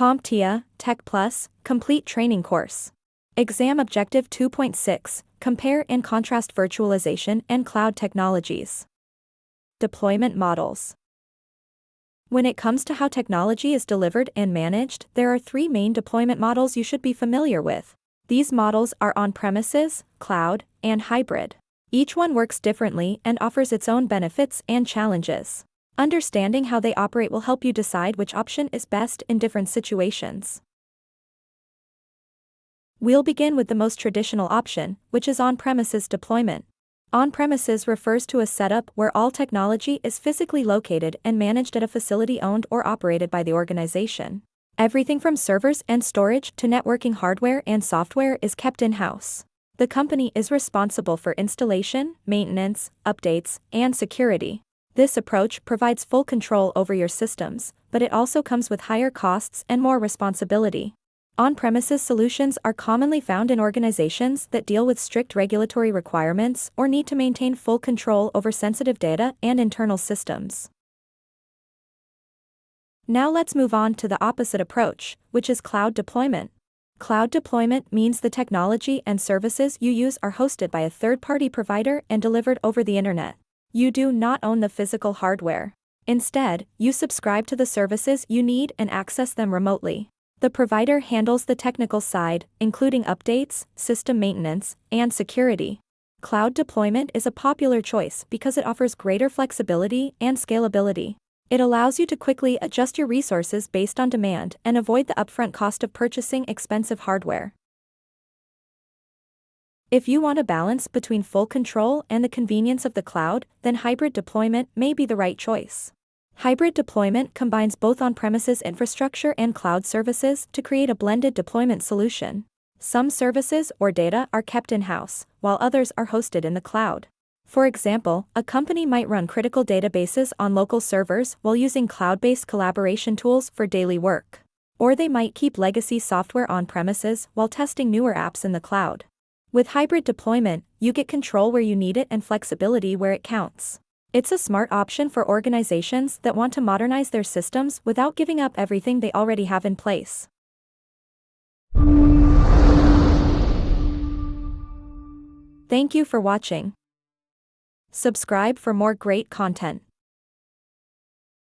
CompTIA Tech Complete Training Course. Exam Objective 2.6, Compare and Contrast Virtualization and Cloud Technologies. Deployment Models. When it comes to how technology is delivered and managed, there are three main deployment models you should be familiar with. These models are on-premises, cloud, and hybrid. Each one works differently and offers its own benefits and challenges. Understanding how they operate will help you decide which option is best in different situations. We'll begin with the most traditional option, which is on-premises deployment. On-premises refers to a setup where all technology is physically located and managed at a facility owned or operated by the organization. Everything from servers and storage to networking hardware and software is kept in-house. The company is responsible for installation, maintenance, updates, and security. This approach provides full control over your systems, but it also comes with higher costs and more responsibility. On-premises solutions are commonly found in organizations that deal with strict regulatory requirements or need to maintain full control over sensitive data and internal systems. Now let's move on to the opposite approach, which is cloud deployment. Cloud deployment means the technology and services you use are hosted by a third-party provider and delivered over the internet. You do not own the physical hardware. Instead, you subscribe to the services you need and access them remotely. The provider handles the technical side, including updates, system maintenance, and security. Cloud deployment is a popular choice because it offers greater flexibility and scalability. It allows you to quickly adjust your resources based on demand and avoid the upfront cost of purchasing expensive hardware. If you want a balance between full control and the convenience of the cloud, then hybrid deployment may be the right choice. Hybrid deployment combines both on-premises infrastructure and cloud services to create a blended deployment solution. Some services or data are kept in-house, while others are hosted in the cloud. For example, a company might run critical databases on local servers while using cloud-based collaboration tools for daily work. Or they might keep legacy software on-premises while testing newer apps in the cloud. With hybrid deployment, you get control where you need it and flexibility where it counts. It's a smart option for organizations that want to modernize their systems without giving up everything they already have in place. Thank you for watching. Subscribe for more great content.